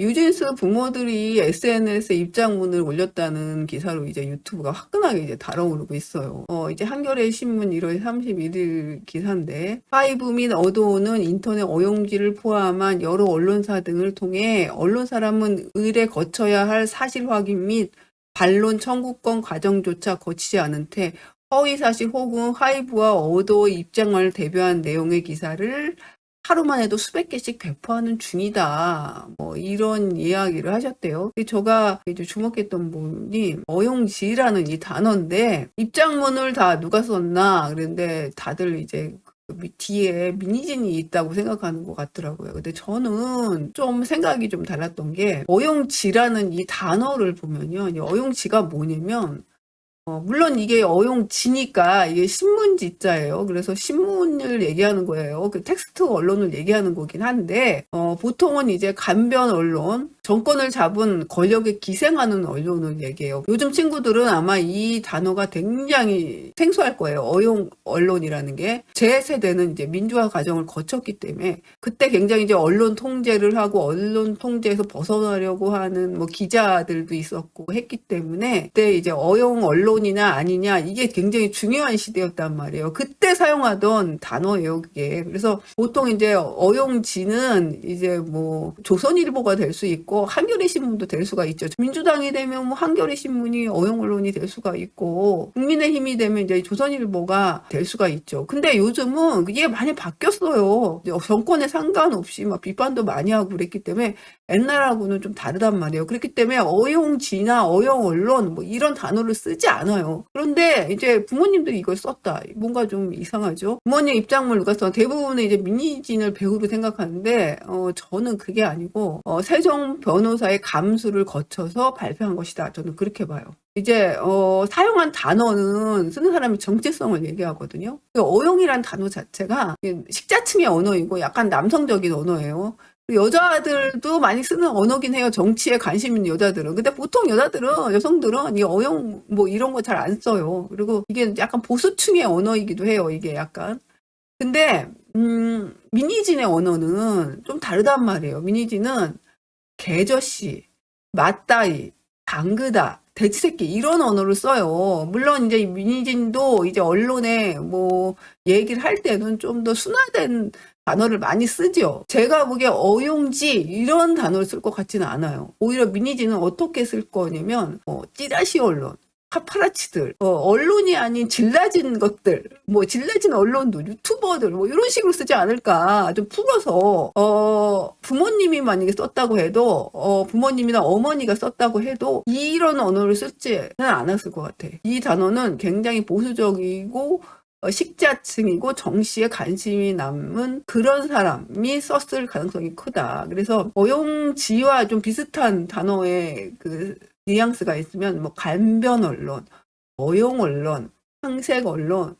뉴진스 부모들이 SNS에 입장문을 올렸다는 기사로 이제 유튜브가 화끈하게 이제 달아오르고 있어요. 이제 한겨레 신문 1월 31일 기사인데, 하이브 및 어도는 인터넷 어용지를 포함한 여러 언론사 등을 통해 언론사람은 의뢰 거쳐야 할 사실 확인 및 반론 청구권 과정조차 거치지 않은 채 허위사실 혹은 하이브와 어도의 입장을 대변한 내용의 기사를 하루만 해도 수백 개씩 배포하는 중이다. 뭐 이런 이야기를 하셨대요. 제가 이제 주목했던 부분이 어용지라는 이 단어인데, 입장문을 다 누가 썼나 그런데 다들 이제 뒤에 민희진이 있다고 생각하는 것 같더라고요. 근데 저는 좀 생각이 좀 달랐던 게, 어용지라는 이 단어를 보면요, 이 어용지가 뭐냐면, 물론 이게 어용지니까 이게 신문지자예요. 그래서 신문을 얘기하는 거예요. 그 텍스트 언론을 얘기하는 거긴 한데, 보통은 이제 간변 언론, 정권을 잡은 권력에 기생하는 언론을 얘기해요. 요즘 친구들은 아마 이 단어가 굉장히 생소할 거예요. 어용 언론이라는 게. 제 세대는 이제 민주화 과정을 거쳤기 때문에 그때 굉장히 이제 언론 통제를 하고 언론 통제에서 벗어나려고 하는 뭐 기자들도 있었고 했기 때문에 그때 이제 어용 언론이냐 아니냐 이게 굉장히 중요한 시대였단 말이에요. 그때 사용하던 단어예요, 그게. 그래서 보통 이제 어용지는 이제 뭐 조선일보가 될 수 있고 한겨레 신문도 될 수가 있죠. 민주당이 되면 뭐 한겨레 신문이 어용 언론이 될 수가 있고, 국민의힘이 되면 이제 조선일보가 될 수가 있죠. 근데 요즘은 이게 많이 바뀌었어요. 정권에 상관없이 막 비판도 많이 하고 그랬기 때문에 옛날하고는 좀 다르단 말이에요. 그렇기 때문에 어용지나 어용 언론 뭐 이런 단어를 쓰지 않아요. 그런데 이제 부모님들이 이걸 썼다. 뭔가 좀 이상하죠. 부모님 입장문을 누가 써? 대부분은 이제 민희진을 배우로 생각하는데, 저는 그게 아니고 세종 변호사의 감수를 거쳐서 발표한 것이다. 저는 그렇게 봐요. 이제 사용한 단어는 쓰는 사람이 정체성을 얘기하거든요. 어용이란 단어 자체가 식자층의 언어이고 약간 남성적인 언어예요. 여자들도 많이 쓰는 언어긴 해요. 정치에 관심 있는 여자들은. 근데 보통 여성들은 이 어용 뭐 이런 거 잘 안 써요. 그리고 이게 약간 보수층의 언어이기도 해요. 이게 약간. 근데 민희진의 언어는 좀 다르단 말이에요. 민희진은 개저씨, 맞다이, 당그다, 돼지새끼 이런 언어를 써요. 물론 이제 민희진도 이제 언론에 뭐 얘기를 할 때는 좀 더 순화된 단어를 많이 쓰죠. 제가 보기에 어용지 이런 단어를 쓸 것 같지는 않아요. 오히려 민희진은 어떻게 쓸 거냐면 찌라시 언론, 파파라치들, 언론이 아닌 질라진 것들, 뭐 질라진 언론도 유튜버들 뭐 이런 식으로 쓰지 않을까. 좀 풀어서 부모님이 만약에 썼다고 해도 부모님이나 어머니가 썼다고 해도 이런 언어를 쓰지는 않았을 것 같아. 이 단어는 굉장히 보수적이고 식자층이고 정치에 관심이 남은 그런 사람이 썼을 가능성이 크다. 그래서 어용지와 좀 비슷한 단어의 그 뉘앙스가 있으면 뭐 간변 언론, 어용 언론, 항색 언론,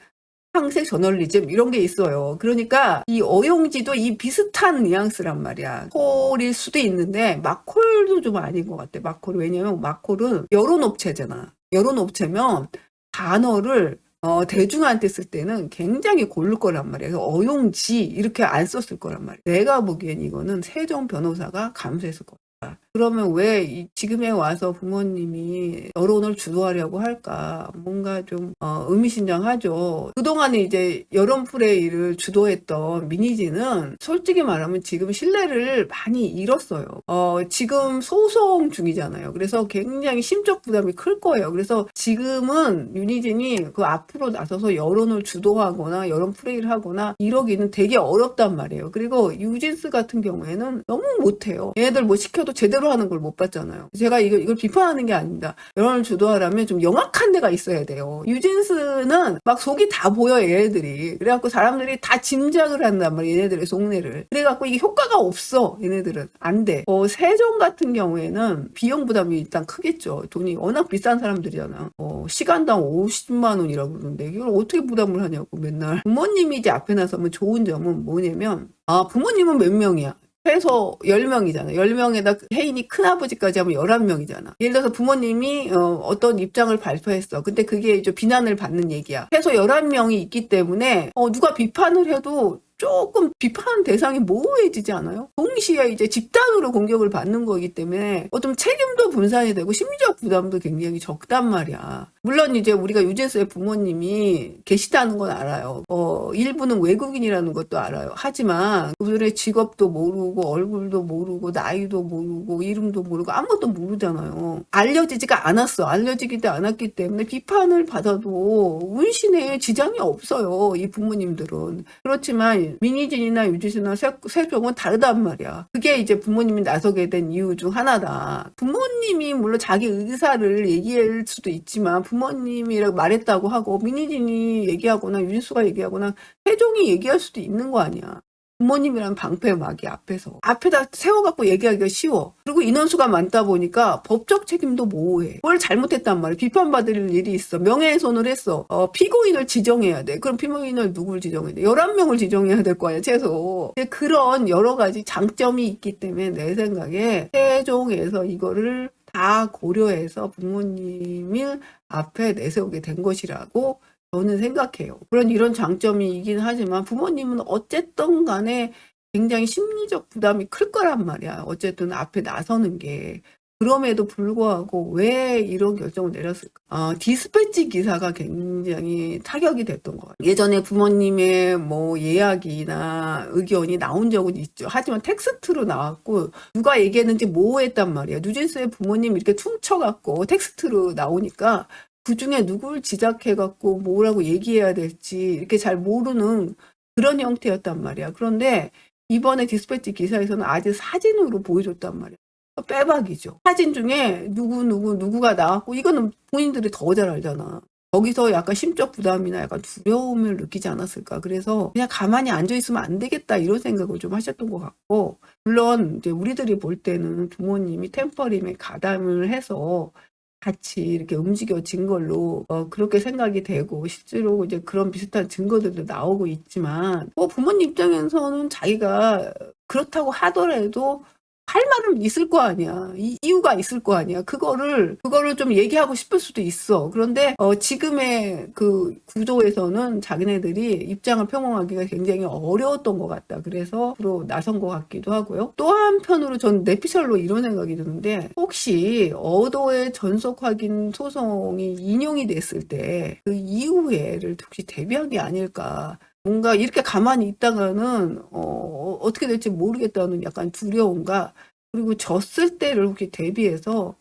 항색 저널리즘 이런 게 있어요. 그러니까 이 어용지도 이 비슷한 뉘앙스란 말이야. 콜일 수도 있는데 마콜도 좀 아닌 것 같아. 마콜. 왜냐면 마콜은 여론업체잖아. 여론업체면 단어를 대중한테 쓸 때는 굉장히 고를 거란 말이에요. 그래서 어용지 이렇게 안 썼을 거란 말이에요. 내가 보기엔 이거는 세종 변호사가 감수했을 거야. 그러면 왜 지금에 와서 부모님이 여론을 주도하려고 할까? 뭔가 좀 의미심장하죠. 그동안에 이제 여론 플레이를 주도했던 민희진은 솔직히 말하면 지금 신뢰를 많이 잃었어요. 지금 소송 중이잖아요. 그래서 굉장히 심적 부담이 클 거예요. 그래서 지금은 민희진이 그 앞으로 나서서 여론을 주도하거나 여론 플레이를 하거나 이러기는 되게 어렵단 말이에요. 그리고 뉴진스 같은 경우에는 너무 못해요. 얘네들 뭐 시켜도 제대로 하는 걸 못 봤잖아요. 제가 이걸 비판하는 게 아닙니다. 여론을 주도하려면 좀 영악한 데가 있어야 돼요. 뉴진스는 막 속이 다 보여, 얘네들이. 그래갖고 사람들이 다 짐작을 한단 말이에요, 얘네들의 속내를. 그래갖고 이게 효과가 없어, 얘네들은. 안 돼. 세종 같은 경우에는 비용 부담이 일단 크겠죠. 돈이 워낙 비싼 사람들이잖아. 시간당 50만 원이라고 그러는데 이걸 어떻게 부담을 하냐고 맨날. 부모님이 이제 앞에 나서면 좋은 점은 뭐냐면, 부모님은 몇 명이야? 최소 10명이잖아. 10명에다 혜인이 큰아버지까지 하면 11명이잖아. 예를 들어서 부모님이 어떤 입장을 발표했어. 근데 그게 이제 비난을 받는 얘기야. 최소 11명이 있기 때문에 누가 비판을 해도 조금 비판 대상이 모호해지지 않아요? 동시에 이제 집단으로 공격을 받는 거기 때문에 좀 책임도 분산이 되고 심리적 부담도 굉장히 적단 말이야. 물론 이제 우리가 유진스의 부모님이 계시다는 건 알아요. 일부는 외국인이라는 것도 알아요. 하지만 그들의 직업도 모르고 얼굴도 모르고 나이도 모르고 이름도 모르고 아무것도 모르잖아요. 알려지지가 않았어. 알려지기도 않았기 때문에 비판을 받아도 운신에 지장이 없어요. 이 부모님들은. 그렇지만 민희진이나 유진스나 세종은 다르단 말이야. 그게 이제 부모님이 나서게 된 이유 중 하나다. 부모님이 물론 자기 의사를 얘기할 수도 있지만 부모님이라고 말했다고 하고 민희진이 얘기하거나 유진스가 얘기하거나 세종이 얘기할 수도 있는 거 아니야. 부모님이란 방패막이 앞에다 세워갖고 얘기하기가 쉬워. 그리고 인원수가 많다 보니까 법적 책임도 모호해. 뭘 잘못했단 말이야. 비판받을 일이 있어. 명예훼손을 했어. 피고인을 지정해야 돼. 그럼 피고인을 누굴 지정해야 돼? 11명을 지정해야 될 거 아니야, 최소. 그런 여러 가지 장점이 있기 때문에 내 생각에 세종에서 이거를 다 고려해서 부모님을 앞에 내세우게 된 것이라고 저는 생각해요. 이런 장점이긴 하지만 부모님은 어쨌든 간에 굉장히 심리적 부담이 클 거란 말이야. 어쨌든 앞에 나서는 게. 그럼에도 불구하고 왜 이런 결정을 내렸을까? 디스패치 기사가 굉장히 타격이 됐던 것 같아요. 예전에 부모님의 뭐 예약이나 의견이 나온 적은 있죠. 하지만 텍스트로 나왔고 누가 얘기했는지 모호했단 말이야. 뉴진스의 부모님 이렇게 퉁쳐갖고 텍스트로 나오니까 그 중에 누굴 지적해갖고 뭐라고 얘기해야 될지 이렇게 잘 모르는 그런 형태였단 말이야. 그런데 이번에 디스패치 기사에서는 아직 사진으로 보여줬단 말이야. 빼박이죠. 사진 중에 누구가 나왔고 이거는 본인들이 더 잘 알잖아. 거기서 약간 심적 부담이나 약간 두려움을 느끼지 않았을까. 그래서 그냥 가만히 앉아있으면 안 되겠다 이런 생각을 좀 하셨던 것 같고, 물론 이제 우리들이 볼 때는 부모님이 템퍼림에 가담을 해서 같이 이렇게 움직여진 걸로 그렇게 생각이 되고 실제로 이제 그런 비슷한 증거들도 나오고 있지만 부모님 입장에서는 자기가 그렇다고 하더라도 할 말은 있을 거 아니야. 이유가 있을 거 아니야. 그거를 좀 얘기하고 싶을 수도 있어. 그런데 지금의 그 구조에서는 자기네들이 입장을 표명하기가 굉장히 어려웠던 것 같다. 그래서 앞으로 나선 것 같기도 하고요. 또 한편으로 전 내피셜로 이런 생각이 드는데, 혹시 어도의 전속 확인 소송이 인용이 됐을 때 그 이후에를 혹시 대비한 게 아닐까. 뭔가 이렇게 가만히 있다가는 어떻게 될지 모르겠다는 약간 두려움과, 그리고 졌을 때를 혹시 대비해서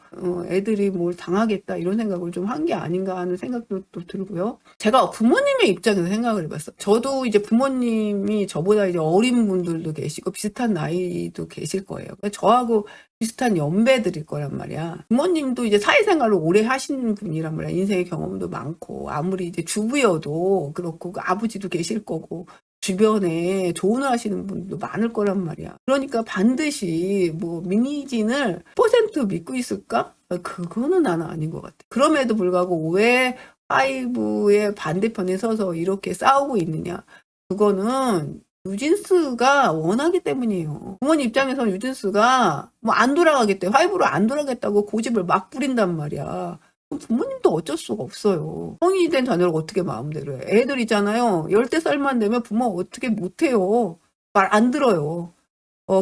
애들이 뭘 당하겠다 이런 생각을 좀 한 게 아닌가 하는 생각도 또 들고요. 제가 부모님의 입장에서 생각을 해봤어요. 저도 이제 부모님이 저보다 이제 어린 분들도 계시고 비슷한 나이도 계실 거예요. 저하고 비슷한 연배들일 거란 말이야. 부모님도 이제 사회생활을 오래 하신 분이란 말이야. 인생의 경험도 많고, 아무리 이제 주부여도 그렇고, 아버지도 계실 거고, 주변에 조언을 하시는 분도 많을 거란 말이야. 그러니까 반드시 뭐 민희진을 100% 믿고 있을까? 그거는 나는 아닌 것 같아. 그럼에도 불구하고 왜 5의 반대편에 서서 이렇게 싸우고 있느냐? 그거는 유진스가 원하기 때문이에요. 부모님 입장에서는 유진스가 뭐 안 돌아가겠대. 5로 안 돌아가겠다고 고집을 막 부린단 말이야. 부모님도 어쩔 수가 없어요. 성인이 된 자녀를 어떻게 마음대로 해. 애들 있잖아요. 10살만 되면 부모 어떻게 못해요. 말 안 들어요.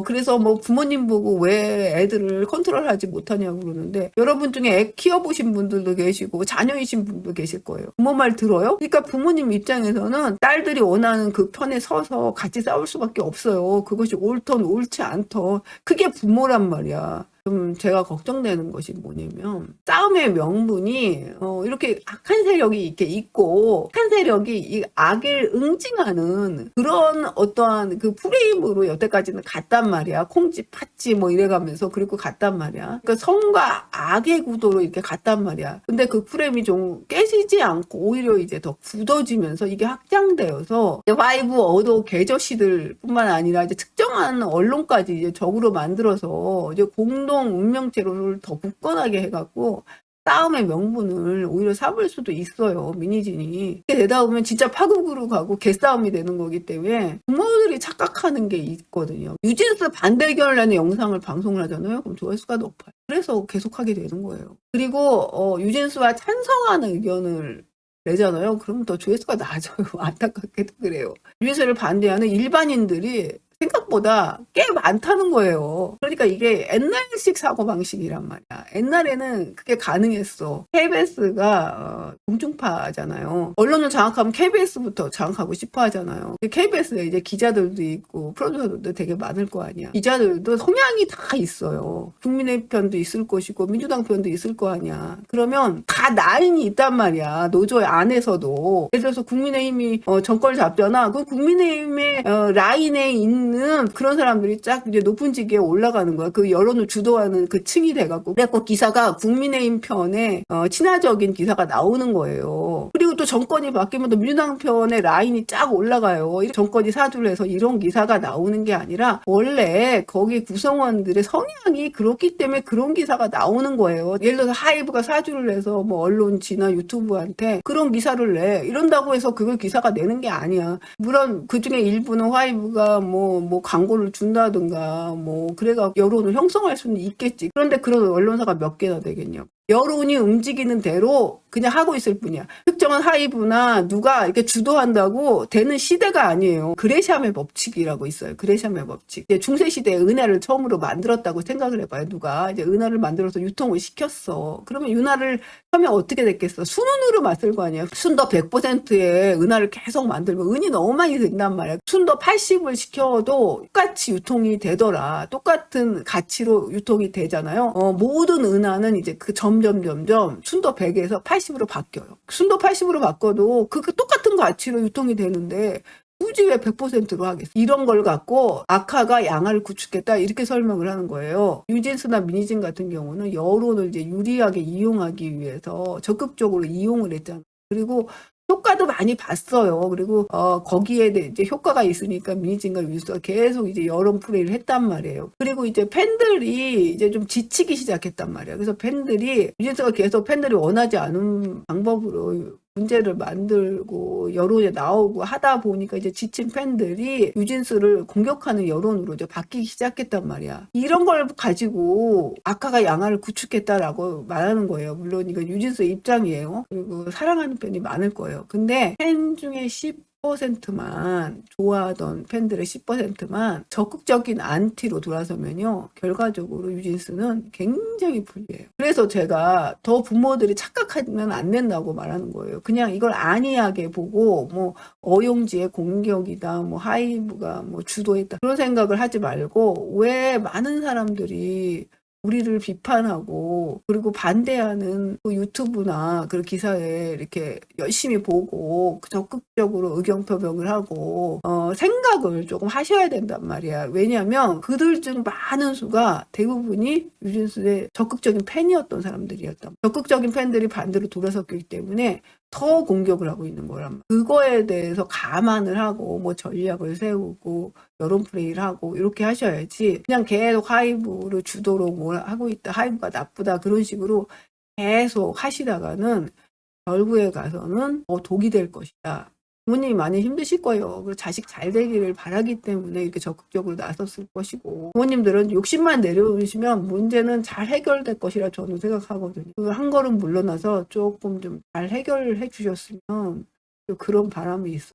그래서 뭐 부모님 보고 왜 애들을 컨트롤하지 못하냐고 그러는데, 여러분 중에 애 키워보신 분들도 계시고 자녀이신 분도 계실 거예요. 부모 말 들어요? 그러니까 부모님 입장에서는 딸들이 원하는 그 편에 서서 같이 싸울 수밖에 없어요. 그것이 옳던 옳지 않던, 그게 부모란 말이야. 좀 제가 걱정되는 것이 뭐냐면, 싸움의 명분이 이렇게 악한 세력이 이렇게 있고, 악한 세력이 이 악을 응징하는 그런 어떠한 그 프레임으로 여태까지는 갔단 말이야. 콩지 팥지 뭐 이래가면서 그리고 갔단 말이야. 그러니까 성과 악의 구도로 이렇게 갔단 말이야. 근데 그 프레임이 좀 깨지지 않고 오히려 이제 더 굳어지면서 이게 확장되어서 5 어도 계저씨들 뿐만 아니라 이제 특정한 언론까지 이제 적으로 만들어서 이제 공동 운명체로를 더 굳건하게 해갖고 싸움의 명분을 오히려 삼을 수도 있어요. 민희진이. 이렇게 되다 보면 진짜 파국으로 가고 개싸움이 되는 거기 때문에 부모들이 착각하는 게 있거든요. 유진스 반대 의견을 내는 영상을 방송을 하잖아요. 그럼 조회수가 높아요. 그래서 계속하게 되는 거예요. 그리고 유진스와 찬성하는 의견을 내잖아요. 그러면 더 조회수가 낮아요. 안타깝게도 그래요. 유진스를 반대하는 일반인들이 생각보다 꽤 많다는 거예요. 그러니까 이게 옛날식 사고방식이란 말이야. 옛날에는 그게 가능했어. KBS가 공중파잖아요. 언론을 장악하면 KBS부터 장악하고 싶어 하잖아요. KBS에 이제 기자들도 있고 프로듀서들도 되게 많을 거 아니야. 기자들도 성향이 다 있어요. 국민의 편도 있을 것이고 민주당 편도 있을 거 아니야. 그러면 다 라인이 있단 말이야. 노조 안에서도. 예를 들어서 국민의힘이 정권을 잡잖아. 그 국민의힘의 라인에 있는 그런 사람들이 쫙 이제 높은 직위에 올라가는 거야. 그 여론을 주도하는 그 층이 돼갖고. 그래갖고 기사가 국민의힘 편에 친화적인 기사가 나오는 거예요. 그리고 또 정권이 바뀌면 또 민주당 편의 라인이 쫙 올라가요. 정권이 사주를 해서 이런 기사가 나오는 게 아니라 원래 거기 구성원들의 성향이 그렇기 때문에 그런 기사가 나오는 거예요. 예를 들어서 하이브가 사주를 해서 뭐 언론지나 유튜브한테 그런 기사를 내. 이런다고 해서 그걸 기사가 내는 게 아니야. 물론 그중에 일부는 하이브가 뭐 광고를 준다든가 그래가 여론을 형성할 수는 있겠지. 그런데 그런 언론사가 몇 개나 되겠냐고. 여론이 움직이는 대로 그냥 하고 있을 뿐이야. 특정한 하이브나 누가 이렇게 주도한다고 되는 시대가 아니에요. 그레샴의 법칙이라고 있어요. 그레샴의 법칙. 이제 중세시대에 은하를 처음으로 만들었다고 생각을 해봐요. 누가 이제 은하를 만들어서 유통을 시켰어. 그러면 은하를 하면 어떻게 됐겠어? 순은으로 만들 거 아니야. 순도 100%의 은하를 계속 만들면 은이 너무 많이 된단 말이야. 순도 80을 시켜도 똑같이 유통이 되더라. 똑같은 가치로 유통이 되잖아요. 모든 은하는 이제 그 점점 순도 100에서 80으로 바뀌어요. 순도 80으로 바꿔도 그 똑같은 가치로 유통이 되는데 굳이 왜 100%로 하겠어? 이런 걸 갖고 악화가 양화를 구축했다 이렇게 설명을 하는 거예요. 유진스나 민희진 같은 경우는 여론을 이제 유리하게 이용하기 위해서 적극적으로 이용을 했잖아요. 그리고 효과도 많이 봤어요. 그리고 거기에 이제 효과가 있으니까 민희진과 유진스가 계속 이제 여론 플레이를 했단 말이에요. 그리고 이제 팬들이 이제 좀 지치기 시작했단 말이에요. 그래서 팬들이 유진스가 계속 팬들이 원하지 않은 방법으로 문제를 만들고 여론에 나오고 하다 보니까 이제 지친 팬들이 유진스를 공격하는 여론으로 이제 바뀌기 시작했단 말이야. 이런 걸 가지고 악화가 양화를 구축했다라고 말하는 거예요. 물론 이건 유진스의 입장이에요. 그리고 사랑하는 팬이 많을 거예요. 근데 팬 중에 10%만 좋아하던 팬들의 10%만 적극적인 안티로 돌아서면요. 결과적으로 유진스는 굉장히 불리해요. 그래서 제가 더 부모들이 착각하면 안 된다고 말하는 거예요. 그냥 이걸 안이하게 보고 어용지의 공격이다, 하이브가 주도했다 그런 생각을 하지 말고 왜 많은 사람들이 우리를 비판하고 그리고 반대하는 유튜브나 그런 기사에 이렇게 열심히 보고 적극적으로 의견 표명을 하고 생각을 조금 하셔야 된단 말이야. 왜냐하면 그들 중 많은 수가 대부분이 유진스의 적극적인 팬이었던 사람들이었단 말이야. 적극적인 팬들이 반대로 돌아섰기 때문에 더 공격을 하고 있는 거란 말이야. 그거에 대해서 감안을 하고 전략을 세우고 여론 플레이를 하고 이렇게 하셔야지 그냥 계속 하이브를 주도로 하고 있다. 하이브가 나쁘다. 그런 식으로 계속 하시다가는 결국에 가서는 독이 될 것이다. 부모님이 많이 힘드실 거예요. 그리고 자식 잘 되기를 바라기 때문에 이렇게 적극적으로 나섰을 것이고 부모님들은 욕심만 내려오시면 문제는 잘 해결될 것이라 저는 생각하거든요. 한 걸음 물러나서 조금 좀 잘 해결해 주셨으면 그런 바람이 있어요.